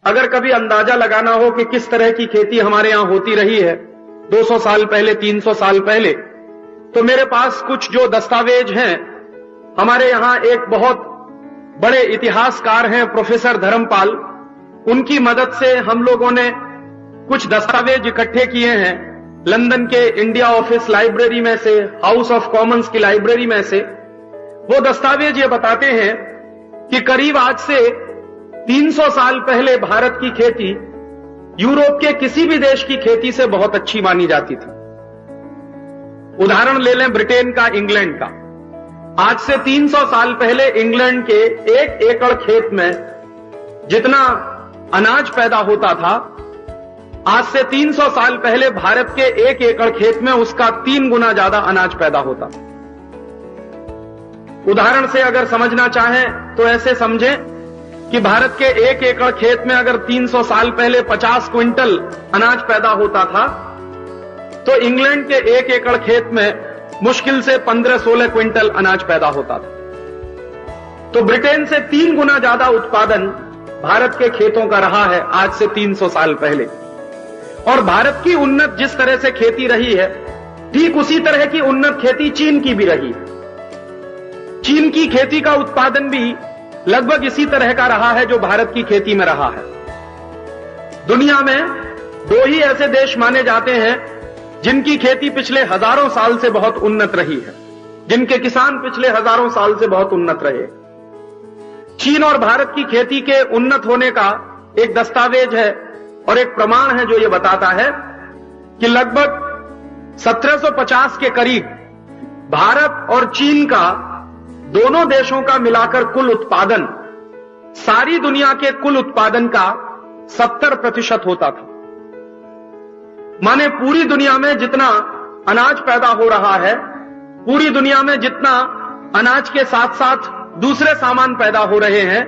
अगर कभी अंदाजा लगाना हो कि किस तरह की खेती हमारे यहां होती रही है 200 साल पहले, 300 साल पहले, तो मेरे पास कुछ जो दस्तावेज हैं, हमारे यहां एक बहुत बड़े इतिहासकार हैं प्रोफेसर धर्मपाल, उनकी मदद से हम लोगों ने कुछ दस्तावेज इकट्ठे किए हैं लंदन के इंडिया ऑफिस लाइब्रेरी में से, हाउस ऑफ कॉमन्स की लाइब्रेरी में से। वो दस्तावेज ये बताते हैं कि करीब आज से 300 साल पहले भारत की खेती यूरोप के किसी भी देश की खेती से बहुत अच्छी मानी जाती थी। उदाहरण ले लें ब्रिटेन का, इंग्लैंड का। आज से 300 साल पहले इंग्लैंड के 1 एकड़ खेत में जितना अनाज पैदा होता था, आज से 300 साल पहले भारत के 1 एकड़ खेत में उसका 3 गुना ज्यादा अनाज पैदा होता। उदाहरण से अगर समझना चाहें तो ऐसे समझें कि भारत के 1 एकड़ खेत में अगर 300 साल पहले 50 क्विंटल अनाज पैदा होता था, तो इंग्लैंड के 1 एकड़ खेत में मुश्किल से 15-16 क्विंटल अनाज पैदा होता था। तो ब्रिटेन से 3 गुना ज्यादा उत्पादन भारत के खेतों का रहा है आज से 300 साल पहले। और भारत की उन्नत जिस तरह से खेती रही है, ठीक उसी तरह की उन्नत खेती चीन की भी रही है। चीन की खेती का उत्पादन भी लगभग इसी तरह का रहा है जो भारत की खेती में रहा है। दुनिया में 2 ही ऐसे देश माने जाते हैं जिनकी खेती पिछले हजारों साल से बहुत उन्नत रही है, जिनके किसान पिछले हजारों साल से बहुत उन्नत रहे। चीन और भारत की खेती के उन्नत होने का एक दस्तावेज है और एक प्रमाण है जो यह बताता है कि लगभग 1750 के करीब भारत और चीन का, दोनों देशों का मिलाकर कुल उत्पादन सारी दुनिया के कुल उत्पादन का 70% होता था। माने पूरी दुनिया में जितना अनाज पैदा हो रहा है, पूरी दुनिया में जितना अनाज के साथ साथ दूसरे सामान पैदा हो रहे हैं,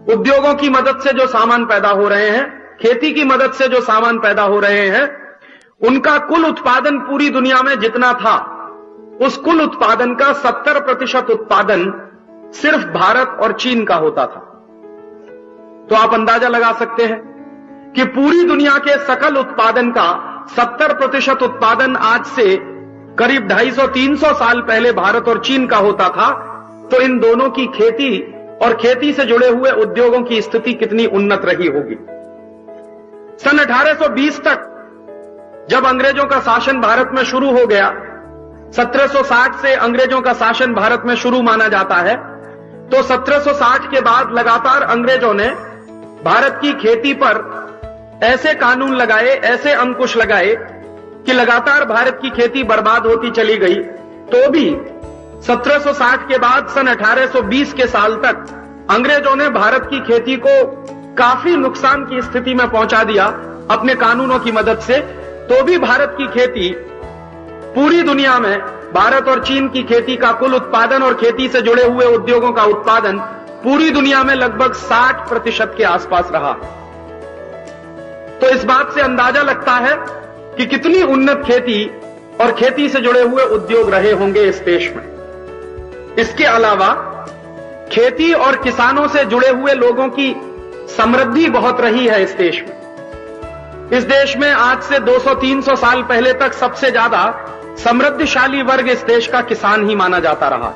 उद्योगों की मदद से जो सामान पैदा हो रहे हैं, खेती की मदद से जो सामान पैदा हो रहे हैं, उनका कुल उत्पादन पूरी दुनिया में जितना था, उस कुल उत्पादन का 70% उत्पादन सिर्फ भारत और चीन का होता था। तो आप अंदाजा लगा सकते हैं कि पूरी दुनिया के सकल उत्पादन का 70% उत्पादन आज से करीब 250-300 साल पहले भारत और चीन का होता था। तो इन दोनों की खेती और खेती से जुड़े हुए उद्योगों की स्थिति कितनी उन्नत रही होगी। सन 1820 तक जब अंग्रेजों का शासन भारत में शुरू हो गया, 1760 से अंग्रेजों का शासन भारत में शुरू माना जाता है, तो 1760 के बाद लगातार अंग्रेजों ने भारत की खेती पर ऐसे कानून लगाए, ऐसे अंकुश लगाए कि लगातार भारत की खेती बर्बाद होती चली गई। तो भी 1760 के बाद सन 1820 के साल तक अंग्रेजों ने भारत की खेती को काफी नुकसान की स्थिति में पहुंचा दिया अपने कानूनों की मदद से। तो भी भारत की खेती पूरी दुनिया में, भारत और चीन की खेती का कुल उत्पादन और खेती से जुड़े हुए उद्योगों का उत्पादन पूरी दुनिया में लगभग 60% के आसपास रहा। तो इस बात से अंदाजा लगता है कि कितनी उन्नत खेती और खेती से जुड़े हुए उद्योग रहे होंगे इस देश में। इसके अलावा खेती और किसानों से जुड़े हुए लोगों की समृद्धि बहुत रही है इस देश में। इस देश में आज से 200-300 साल पहले तक सबसे ज्यादा समृद्धशाली वर्ग इस देश का किसान ही माना जाता रहा।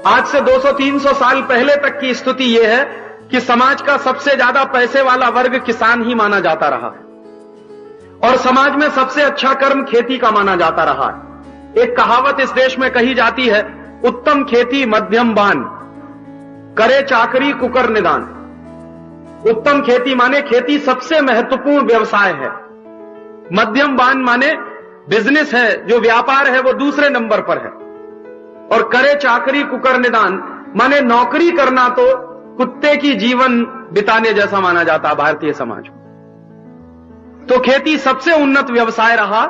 आज से 200-300 साल पहले तक की स्थिति यह है कि समाज का सबसे ज्यादा पैसे वाला वर्ग किसान ही माना जाता रहा है और समाज में सबसे अच्छा कर्म खेती का माना जाता रहा है। एक कहावत इस देश में कही जाती है, उत्तम खेती मध्यम बान, करे चाकरी कुकर निदान। उत्तम खेती माने खेती सबसे महत्वपूर्ण व्यवसाय है, मध्यम बान माने बिजनेस है, जो व्यापार है वो दूसरे नंबर पर है, और करे चाकरी कुकर निदान माने नौकरी करना तो कुत्ते की जीवन बिताने जैसा माना जाता भारतीय समाज में। तो खेती सबसे उन्नत व्यवसाय रहा,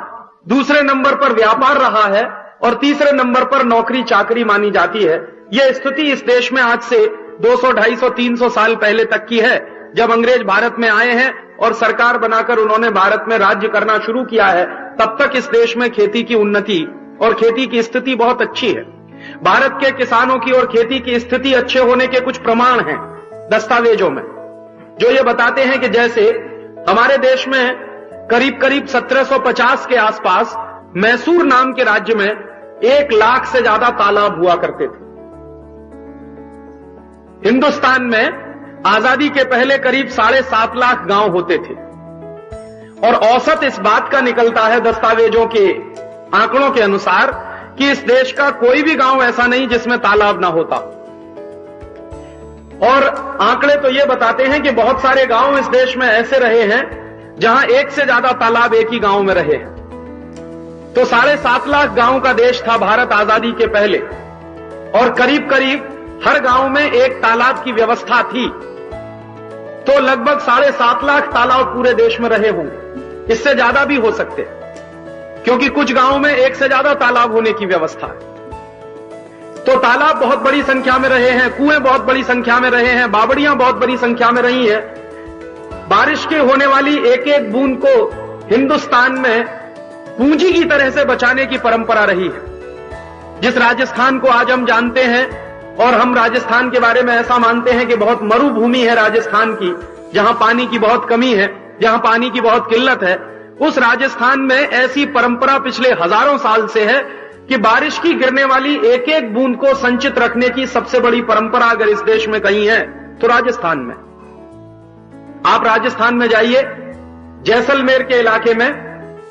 दूसरे नंबर पर व्यापार रहा है और तीसरे नंबर पर नौकरी चाकरी मानी जाती है। यह स्थिति इस देश में आज से 200, 250, 300 साल पहले तक की है, जब अंग्रेज भारत में आए हैं और सरकार बनाकर उन्होंने भारत में राज्य करना शुरू किया है। तब तक इस देश में खेती की उन्नति और खेती की स्थिति बहुत अच्छी है। भारत के किसानों की और खेती की स्थिति अच्छे होने के कुछ प्रमाण हैं दस्तावेजों में। जो ये बताते हैं कि जैसे हमारे देश में करीब करीब 1750 के आसपास मैसूर नाम के राज्य में 1 लाख से ज्यादा तालाब हुआ करते थे। हिंदुस्तान में आजादी के पहले करीब 7.5 लाख गांव होते थे और औसत इस बात का निकलता है दस्तावेजों के आंकड़ों के अनुसार कि इस देश का कोई भी गांव ऐसा नहीं जिसमें तालाब ना होता। और आंकड़े तो ये बताते हैं कि बहुत सारे गांव इस देश में ऐसे रहे हैं जहां 1 से ज्यादा तालाब एक ही गांव में रहे हैं। तो 7.5 लाख गांव का देश था भारत आजादी के पहले और करीब करीब हर गांव में एक तालाब की व्यवस्था थी। तो लगभग 7.5 लाख तालाब पूरे देश में रहे होंगे, इससे ज्यादा भी हो सकते हैं क्योंकि कुछ गांवों में 1 से ज्यादा तालाब होने की व्यवस्था है। तो तालाब बहुत बड़ी संख्या में रहे हैं, कुएं बहुत बड़ी संख्या में रहे हैं, बावड़ियां बहुत बड़ी संख्या में रही हैं। बारिश के होने वाली एक एक बूंद को हिंदुस्तान में पूंजी की तरह से बचाने की परंपरा रही है। जिस राजस्थान को आज हम जानते हैं और हम राजस्थान के बारे में ऐसा मानते हैं कि बहुत मरुभूमि है राजस्थान की, जहां पानी की बहुत कमी है, जहां पानी की बहुत किल्लत है, उस राजस्थान में ऐसी परंपरा पिछले हजारों साल से है कि बारिश की गिरने वाली एक एक बूंद को संचित रखने की सबसे बड़ी परंपरा अगर इस देश में कहीं है तो राजस्थान में। आप राजस्थान में जाइए, जैसलमेर के इलाके में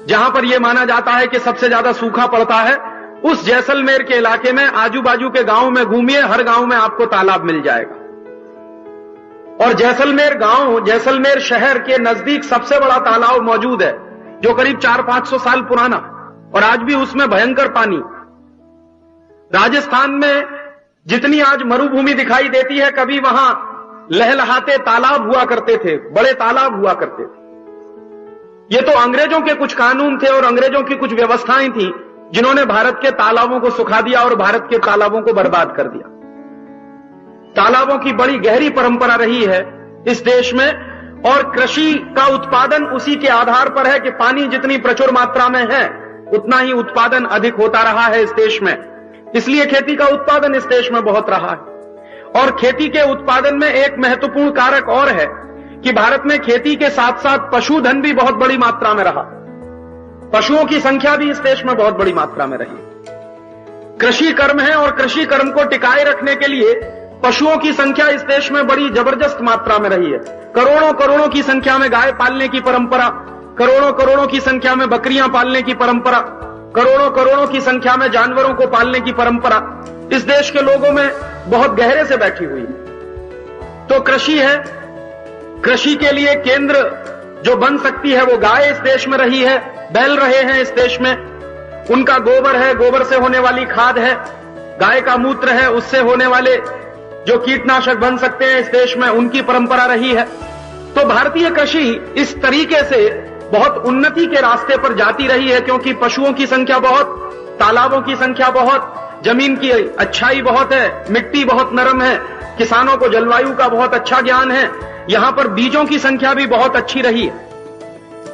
जहां पर यह माना जाता है कि सबसे ज्यादा सूखा पड़ता है, उस जैसलमेर के इलाके में आजू बाजू के गांव में घूमिए, हर गांव में आपको तालाब मिल जाएगा। और जैसलमेर गांव, जैसलमेर शहर के नजदीक सबसे बड़ा तालाब मौजूद है जो करीब 400-500 साल पुराना, और आज भी उसमें भयंकर पानी। राजस्थान में जितनी आज मरुभूमि दिखाई देती है, कभी वहां लहलहाते तालाब हुआ करते थे, बड़े तालाब हुआ करते थे। ये तो अंग्रेजों के कुछ कानून थे और अंग्रेजों की कुछ व्यवस्थाएं थी जिन्होंने भारत के तालाबों को सुखा दिया और भारत के तालाबों को बर्बाद कर दिया। तालाबों की बड़ी गहरी परंपरा रही है इस देश में और कृषि का उत्पादन उसी के आधार पर है कि पानी जितनी प्रचुर मात्रा में है उतना ही उत्पादन अधिक होता रहा है इस देश में। इसलिए खेती का उत्पादन इस देश में बहुत रहा है। और खेती के उत्पादन में एक महत्वपूर्ण कारक और है कि भारत में खेती के साथ साथ पशुधन भी बहुत बड़ी मात्रा में रहा। पशुओं की संख्या भी इस देश में बहुत बड़ी मात्रा में रही। कृषि कर्म है और कृषि कर्म को टिकाए रखने के लिए पशुओं की संख्या इस देश में बड़ी जबरदस्त मात्रा में रही है। करोड़ों करोड़ों की संख्या में गाय पालने की परंपरा, करोड़ों करोड़ों की संख्या में बकरियां पालने की परंपरा, करोड़ों करोड़ों की संख्या में जानवरों को पालने की परंपरा इस देश के लोगों में बहुत गहरे से बैठी हुई है। तो कृषि है, कृषि के लिए केंद्र जो बन सकती है वो गाय इस देश में रही है, बैल रहे हैं इस देश में, उनका गोबर है, गोबर से होने वाली खाद है, गाय का मूत्र है, उससे होने वाले जो कीटनाशक बन सकते हैं इस देश में, उनकी परंपरा रही है। तो भारतीय कृषि इस तरीके से बहुत उन्नति के रास्ते पर जाती रही है क्योंकि पशुओं की संख्या बहुत, तालाबों की संख्या बहुत, जमीन की अच्छाई बहुत है, मिट्टी बहुत नरम है, किसानों को जलवायु का बहुत अच्छा ज्ञान है, यहां पर बीजों की संख्या भी बहुत अच्छी रही है।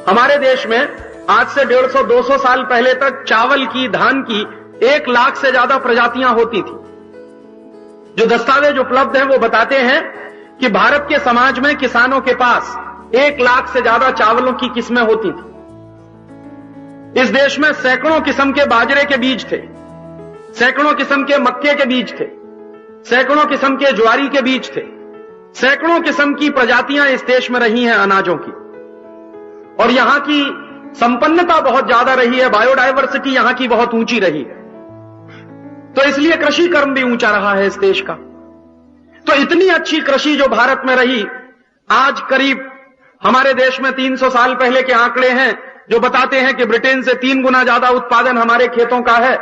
हमारे देश में आज से 150-200 साल पहले तक चावल की, धान की 1 लाख से ज्यादा प्रजातियां होती थी। जो दस्तावेज उपलब्ध हैं वो बताते हैं कि भारत के समाज में किसानों के पास 1 लाख से ज्यादा चावलों की किस्में होती थी। इस देश में सैकड़ों किस्म के बाजरे के बीज थे, सैकड़ों किस्म के मक्के के बीज थे, सैकड़ों किस्म के ज्वारी के बीज थे, सैकड़ों किस्म की प्रजातियां इस देश में रही हैं अनाजों की। और यहां की संपन्नता बहुत ज्यादा रही है, बायोडायवर्सिटी यहां की बहुत ऊंची रही है। तो इसलिए कृषि कर्म भी ऊंचा रहा है इस देश का। तो इतनी अच्छी कृषि जो भारत में रही, आज करीब हमारे देश में 300 साल पहले के आंकड़े हैं जो बताते हैं कि ब्रिटेन से 3 गुना ज्यादा उत्पादन हमारे खेतों का है।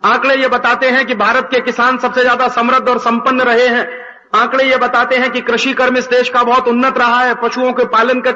आंकड़े ये बताते हैं कि भारत के किसान सबसे ज्यादा समृद्ध और संपन्न रहे हैं। आंकड़े ये बताते हैं कि कृषि कर्म इस देश का बहुत उन्नत रहा है, पशुओं के पालन का